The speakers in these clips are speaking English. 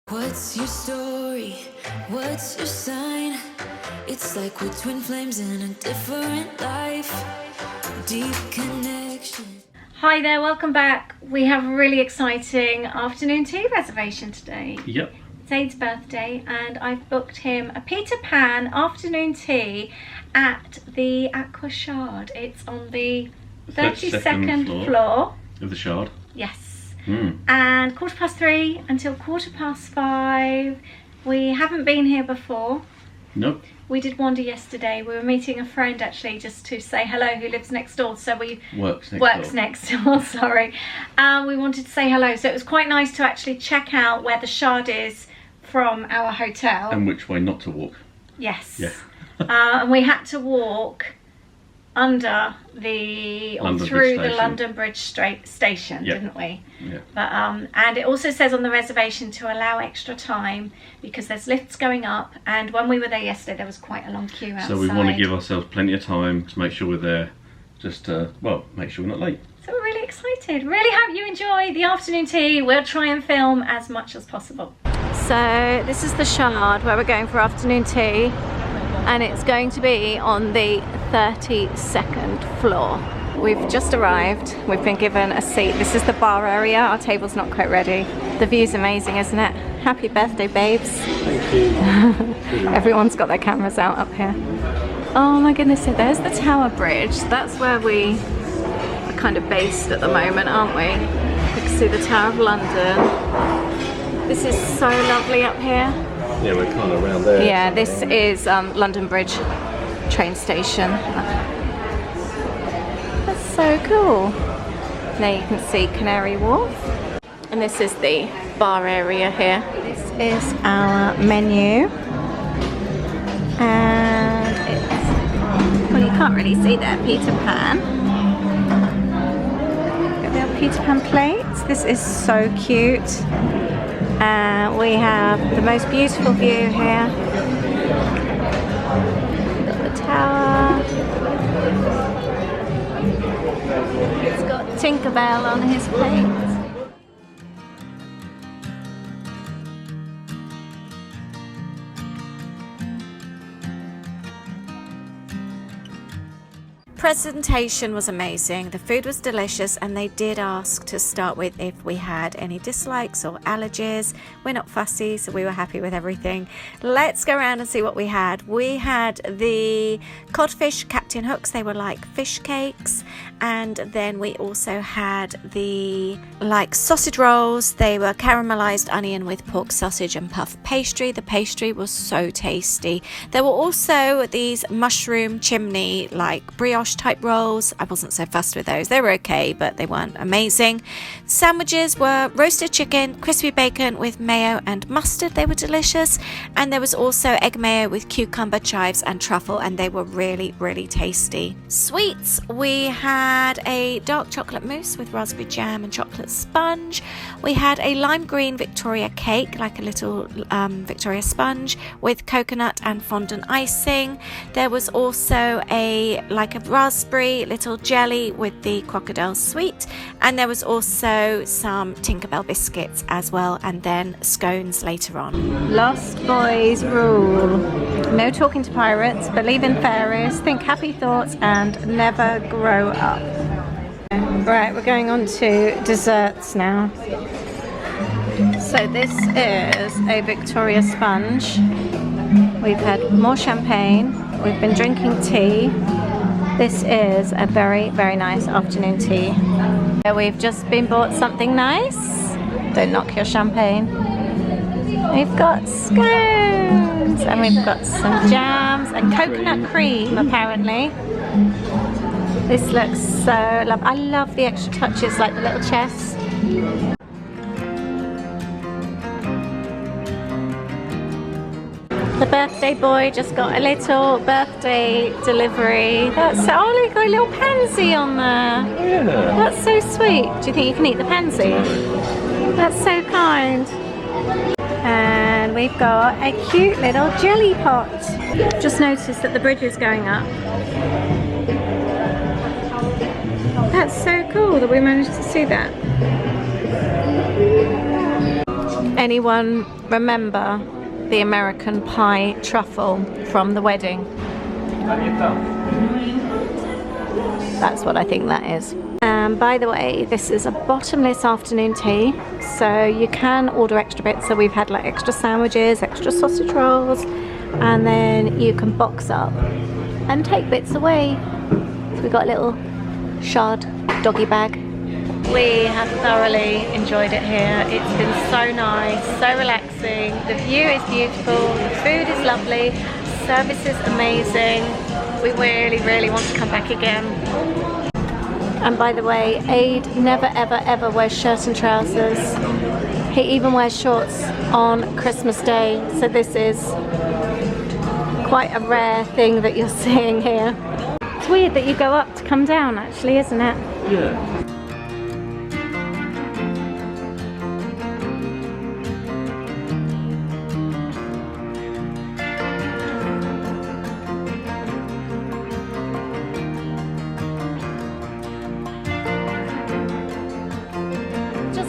What's your story? What's your sign? It's like we're twin flames in a different life. Deep connection. Hi there, welcome back. We have a really exciting afternoon tea reservation today. Yep. It's Aid's birthday and I've booked him a Peter Pan afternoon tea at the Aqua Shard. It's on the 32nd floor of the Shard. Yes. Mm. And 3:15 until 5:15. We haven't been here before. Nope. We did wander yesterday. We were meeting a friend actually just to say hello who lives next door. So we Works next door, sorry. We wanted to say hello. So it was quite nice to actually check out where the Shard is from our hotel. And which way not to walk. Yes. Yeah. And we had to walk under the through the London Bridge station, yep. Didn't we? Yeah. But and it also says on the reservation to allow extra time because there's lifts going up, and when we were there yesterday there was quite a long queue outside. So we want to give ourselves plenty of time to make sure we're there, just to, well, make sure we're not late. So we're really excited. Really hope you enjoy the afternoon tea. We'll try and film as much as possible. So this is the Shard where we're going for afternoon tea, and it's going to be on the 32nd floor. We've just arrived. We've been given a seat. This is the bar area. Our table's not quite ready. The view's amazing, isn't it? Happy birthday, babes. Thank you. Everyone's got their cameras out up here. Oh my goodness, so there's the Tower Bridge. That's where we are kind of based at the moment, aren't we? You can see the Tower of London. This is so lovely up here. Yeah, we're kind of around there. Yeah, this is London Bridge train station. That's so cool. Now you can see Canary Wharf. And this is the bar area here. This is our menu. And it's, well, you can't really see there, Peter Pan. Got the old Peter Pan plates. This is so cute. We have the most beautiful view here. Got the tower. It's got Tinkerbell on his plate. Presentation was amazing, the food was delicious, and they did ask to start with if we had any dislikes or allergies. We're not fussy, so we were happy with everything. Let's go around and see what we had. We had the codfish Captain Hooks, they were like fish cakes, and then we also had the like sausage rolls. They were caramelized onion with pork sausage and puff pastry. The pastry was so tasty. There were also these mushroom chimney like brioche type rolls. I wasn't so fussed with those. They were okay, but they weren't amazing. Sandwiches were roasted chicken, crispy bacon with mayo and mustard. They were delicious. And there was also egg mayo with cucumber, chives and truffle, and they were really, really tasty. Sweets, we had a dark chocolate mousse with raspberry jam and chocolate sponge. We had a lime green Victoria cake, like a little Victoria sponge with coconut and fondant icing. There was also a raspberry little jelly with the crocodile sweet, and there was also some Tinkerbell biscuits as well, and then scones later on. Lost Boys rule: no talking to pirates, believe in fairies, think happy thoughts, and never grow up. Right, we're going on to desserts now. So this is a Victoria sponge. We've had more champagne, we've been drinking tea. This is a very, very nice afternoon tea. We've just been bought something nice. Don't knock your champagne. We've got scones, and we've got some jams and coconut cream apparently. This looks so lovely. I love the extra touches like the little chest. The birthday boy just got a little birthday delivery. That's so, oh look, got a little pansy on there. Yeah. That's so sweet. Do you think you can eat the pansy? That's so kind. And we've got a cute little jelly pot. Just noticed that the bridge is going up. That's so cool that we managed to see that. Anyone remember the American pie truffle from the wedding? That's what I think that is. And by the way, this is a bottomless afternoon tea, so you can order extra bits. So we've had like extra sandwiches, extra sausage rolls, and then you can box up and take bits away. So we've got a little shard doggy bag. We have thoroughly enjoyed it here. It's been so nice, so relaxing. The view is beautiful, the food is lovely, service is amazing. We really, really want to come back again. And by the way, Aid never, ever, ever wears shirts and trousers. He even wears shorts on Christmas Day. So this is quite a rare thing that you're seeing here. It's weird that you go up to come down, actually, isn't it? Yeah.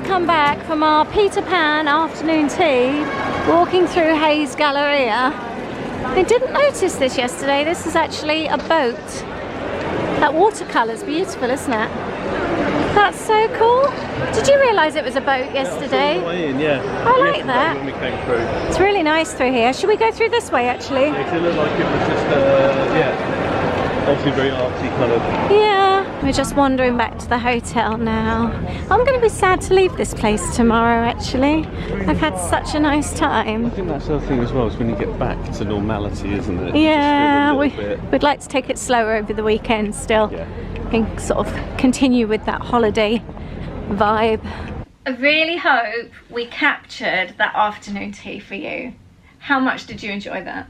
Come back from our Peter Pan afternoon tea, walking through Hayes Galleria. I didn't notice this yesterday. This is actually a boat. That watercolour's beautiful, isn't it? That's so cool. Did you realise it was a boat yesterday? I like that. When we came through. It's really nice through here. Should we go through this way actually? It looked like it was just obviously very artsy kind of. Yeah, we're just wandering back to the hotel now. I'm going to be sad to leave this place tomorrow actually. I've had such a nice time. I think that's the other thing as well, is when you get back to normality, isn't it? Yeah, we'd like to take it slower over the weekend still. Yeah. And sort of continue with that holiday vibe. I really hope we captured that afternoon tea for you. How much did you enjoy that?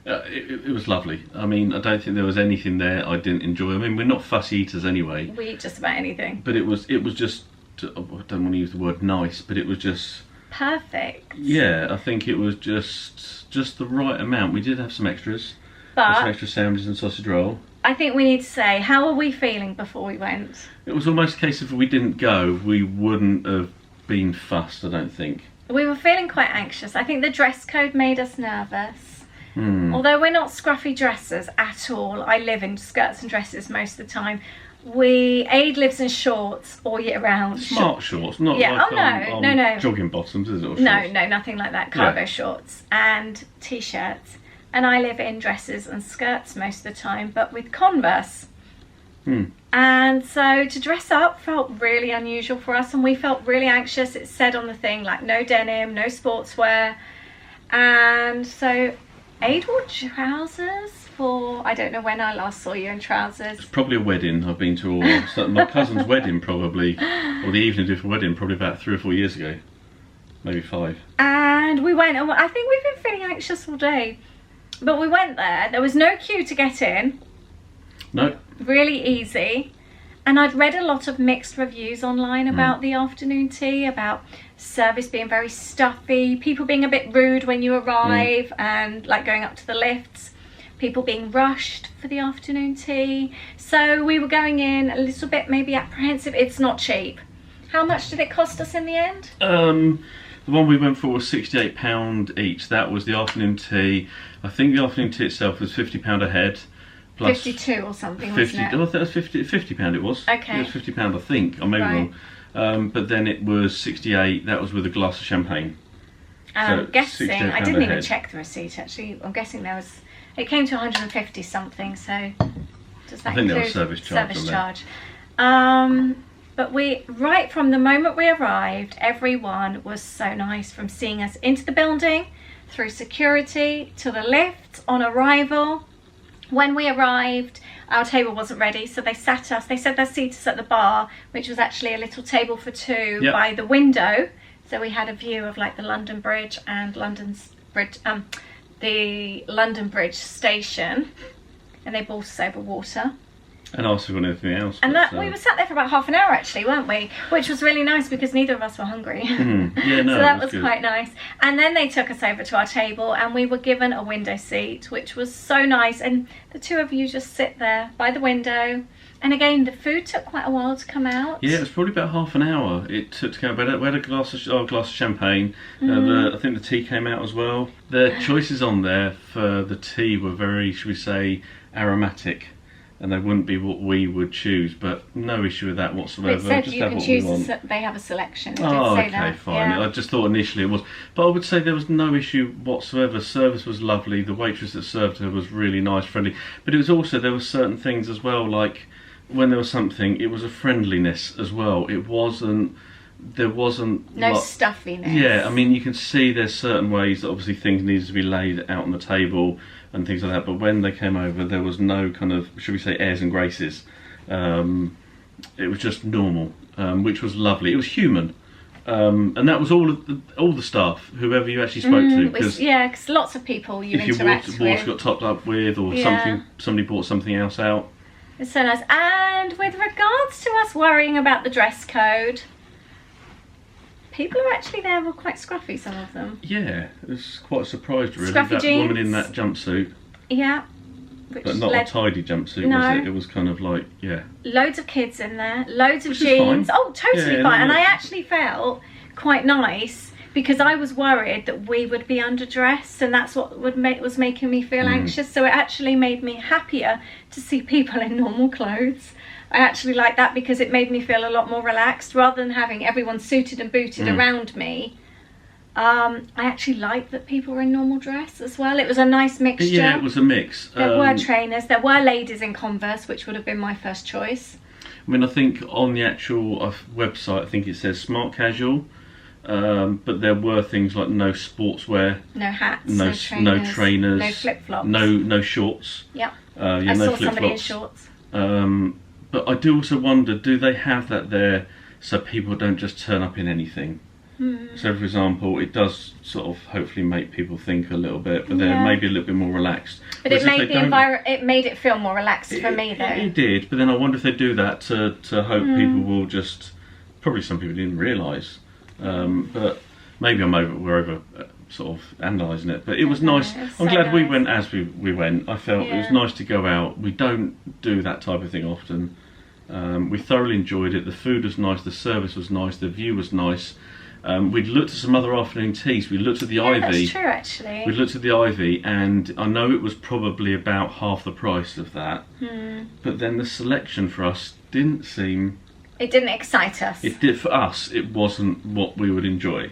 It was lovely. I mean, I don't think there was anything there I didn't enjoy. I mean, we're not fussy eaters anyway. We eat just about anything. But it was just, I don't want to use the word nice, but it was just... perfect. Yeah, I think it was just the right amount. We did have some extras. But some extra sandwiches and sausage roll. I think we need to say, how are we feeling before we went? It was almost a case of if we didn't go, we wouldn't have been fussed, I don't think. We were feeling quite anxious. I think the dress code made us nervous. Although we're not scruffy dressers at all. I live in skirts and dresses most of the time. Aid lives in shorts all year round. Smart shorts, not yeah. like no. jogging bottoms, is it? Or No, shorts? no, nothing like that. Cargo shorts and t-shirts. And I live in dresses and skirts most of the time, but with Converse. And so to dress up felt really unusual for us, and we felt really anxious. It said on the thing like no denim, no sportswear, and so Aid wore trousers for, I don't know when I last saw you in trousers. It's probably a wedding I've been to, or my cousin's wedding probably, or the evening of a wedding probably about 3 or 4 years ago, maybe 5. And we went, and I think we've been feeling anxious all day, but we went there. There was no queue to get in. No. Really easy. And I'd read a lot of mixed reviews online about the afternoon tea, about service being very stuffy, people being a bit rude when you arrive, and like going up to the lifts, people being rushed for the afternoon tea. So we were going in a little bit maybe apprehensive. It's not cheap. How much did it cost us in the end? The one we went for was £68 each. That was the afternoon tea. I think the afternoon tea itself was £50 a head. Plus 52 or something, 50, wasn't it? I think that was £50 it was. Okay. It was £50 I think, I may be wrong. But then it was 68, that was with a glass of champagne. I'm guessing, I didn't even head. check the receipt actually, I'm guessing it came to 150 something, so does that I think there include was service charge service on charge? But right from the moment we arrived, everyone was so nice, from seeing us into the building, through security, to the lift, on arrival. When we arrived, our table wasn't ready, so they said they'd seat us at the bar, which was actually a little table for two by the window. So we had a view of like the London Bridge and the London Bridge station, and they brought us over water. And asked if we wanted anything else. And we were sat there for about half an hour actually, weren't we? Which was really nice because neither of us were hungry. Yeah, no, so that was good. quite nice. And then they took us over to our table and we were given a window seat, which was so nice. And the two of you just sit there by the window And again, the food took quite a while to come out. Yeah, it was probably about half an hour it took to come out. We had a glass of champagne. I think the tea came out as well. The choices on there for the tea were very, should we say, aromatic. And they wouldn't be what we would choose, but no issue with that whatsoever. It said just you have can what choose, we want. they have a selection. It did Oh, say okay, that. fine. Yeah. I just thought initially it was. But I would say there was no issue whatsoever. Service was lovely. The waitress that served her was really nice, friendly. But it was also, there were certain things as well, like when there was something, it was a friendliness as well. There wasn't No stuffiness. Yeah, I mean, you can see there's certain ways that obviously things needed to be laid out on the table and things like that, but when they came over there was no kind of, should we say, airs and graces. It was just normal, which was lovely. It was human, and that was all the staff, whoever you actually spoke to. Because lots of people you interact with. If your water got topped up with, or somebody brought something else out. It's so nice. And with regards to us worrying about the dress code, people who actually there were quite scruffy, some of them. Yeah, it was quite surprised really. Scruffy that jeans. Woman in that jumpsuit. Yeah. But not a tidy jumpsuit, No. was it? It was kind of like, Loads of kids in there, loads of Which is jeans. fine. Oh, totally Yeah, fine. no, And I no. actually felt quite nice because I was worried that we would be underdressed, and that's what was making me feel anxious. So it actually made me happier to see people in normal clothes. I actually liked that because it made me feel a lot more relaxed rather than having everyone suited and booted around me. I actually liked that people were in normal dress as well. It was a nice mixture. Yeah, it was a mix. There were trainers, there were ladies in Converse, which would have been my first choice. I mean, I think on the actual website, I think it says smart casual, but there were things like no sportswear, No hats, no trainers, no flip-flops. no shorts. Yep. I I saw somebody in shorts. But I do also wonder, do they have that there so people don't just turn up in anything? So, for example, it does sort of hopefully make people think a little bit, but they're maybe a little bit more relaxed. But it made it made it feel more relaxed for me, though. It did, but then I wonder if they do that to hope people will just. Probably some people didn't realise, but maybe we're over sort of analysing it. But it was nice. I'm glad we went as we went. I felt it was nice to go out. We don't do that type of thing often. We thoroughly enjoyed it. The food was nice. The service was nice. The view was nice. We'd looked at some other afternoon teas. We looked at the Ivy. That's true, actually. We looked at the Ivy, and I know it was probably about half the price of that. But then the selection for us didn't seem. It didn't excite us. It did for us. It wasn't what we would enjoy.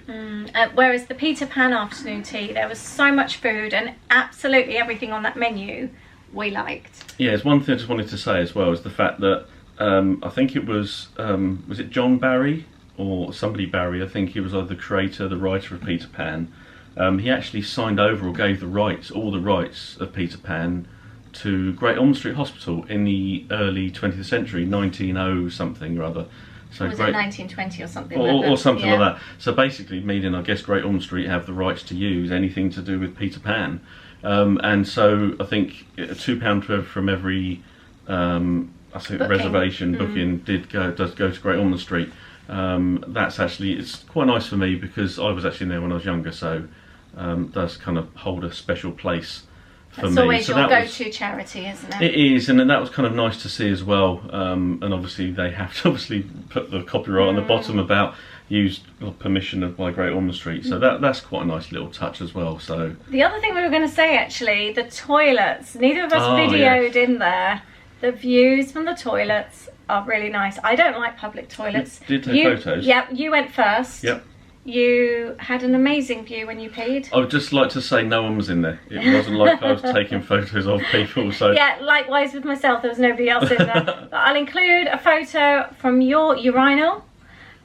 Whereas the Peter Pan afternoon tea, there was so much food and absolutely everything on that menu we liked. Yeah, there's one thing I just wanted to say as well is the fact that I think it was it John Barry? Or somebody Barry, I think he was either the creator, the writer of Peter Pan. He actually signed over or gave all the rights of Peter Pan to Great Ormond Street Hospital in the early 20th century, 1900 something or other. So was it 1920 or something? Or something like that. So basically, meaning I guess Great Ormond Street have the rights to use anything to do with Peter Pan. And so I think £2 from every reservation booking does go to Great Ormond Street. That's actually, it's quite nice for me because I was actually there when I was younger, so does kind of hold a special place for me. It's always so your go-to charity, isn't it? It is, and then that was kind of nice to see as well. And obviously they have to obviously put the copyright on the bottom about used permission by Great Ormond Street, so that's quite a nice little touch as well. So the other thing we were going to say, actually, the toilets. Neither of us videoed in there. The views from the toilets are really nice. I don't like public toilets. You did take photos? Yep, you went first. Yep. You had an amazing view when you peed. I would just like to say no one was in there. It wasn't like I was taking photos of people. So yeah, likewise with myself, there was nobody else in there. But I'll include a photo from your urinal.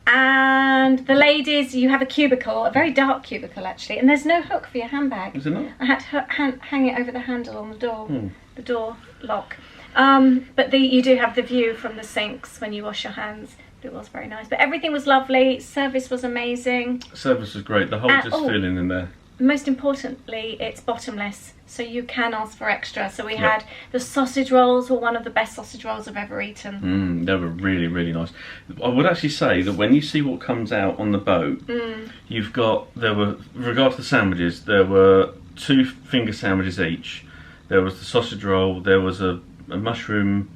And the ladies, you have a cubicle, a very dark cubicle actually, and there's no hook for your handbag. Is it not? I had to hang it over the handle on the door, the door lock. But you do have the view from the sinks when you wash your hands. It was very nice. But everything was lovely. Service was amazing. Service was great. The whole feeling in there. Most importantly, it's bottomless, so you can ask for extra. So we had the sausage rolls, were one of the best sausage rolls I've ever eaten. They were really, really nice. I would actually say that when you see what comes out on the boat, with regard to the sandwiches, there were 2 finger sandwiches each. There was the sausage roll, there was a mushroom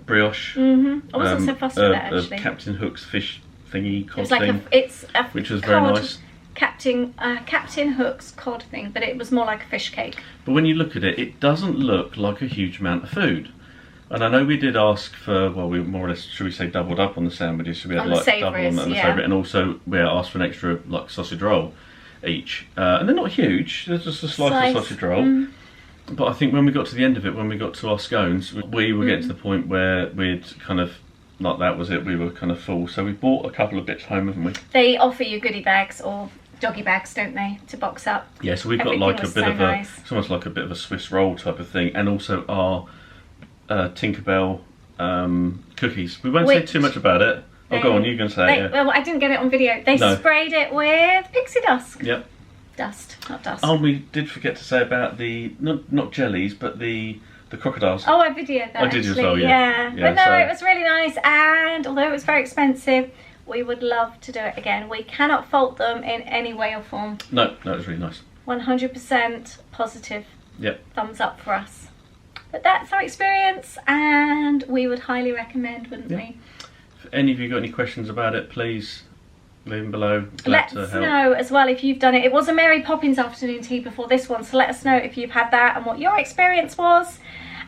brioche. I wasn't so fussed with that actually. Captain Hook's fish thingy cod It was like thing, which was very nice. Captain Hook's cod thing, but it was more like a fish cake. But when you look at it, it doesn't look like a huge amount of food. And I know we did ask for, well, we more or less, should we say, doubled up on the sandwiches. So we had on like the double on the savouries, savoury, and also we asked for an extra like sausage roll each. And they're not huge; they're just a slice of sausage roll. But I think when we got to the end of it, when we got to our scones, we were getting to the point where we'd kind of, like that was it, we were kind of full. So we bought a couple of bits home, haven't we? They offer you goodie bags or doggy bags, don't they, to box up? Yeah, so we've got like a bit of a, it's almost like a bit of a Swiss roll type of thing, and also our Tinkerbell cookies. We won't say too much about it. Oh, go on, you can say it. Yeah. Well, I didn't get it on video. They sprayed it with pixie dust. Yep. Dust, not dust. Oh, we did forget to say about the, not jellies, but the crocodiles. Oh, I videoed that. I did as well, yeah. But no, it was really nice, and although it was very expensive, we would love to do it again. We cannot fault them in any way or form. No, it was really nice. 100% positive. Yep. Thumbs up for us. But that's our experience, and we would highly recommend, wouldn't we? If any of you got any questions about it, please leave them below. Let us know as well if you've done it. It was a Mary Poppins afternoon tea before this one, so let us know if you've had that and what your experience was.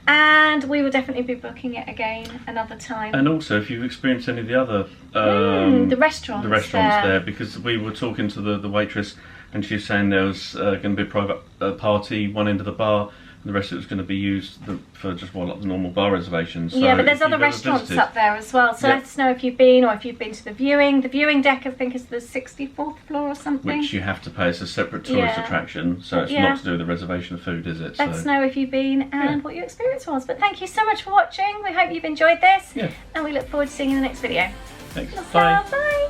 And we will definitely be booking it again another time. And also, if you've experienced any of the other the restaurants there, because we were talking to the waitress, and she was saying there was going to be a private party one end of the bar, and the rest of it was going to be used for just like the normal bar reservations. So yeah, but there's other restaurants up there as well. So let us know if you've been, or if you've been to the viewing. The viewing deck, I think, is the 64th floor or something. Which you have to pay as a separate tourist attraction. So it's not to do with the reservation of food, is it? Let us know if you've been and what your experience was. But thank you so much for watching. We hope you've enjoyed this. Yeah. And we look forward to seeing you in the next video. Thanks. Bye. Bye.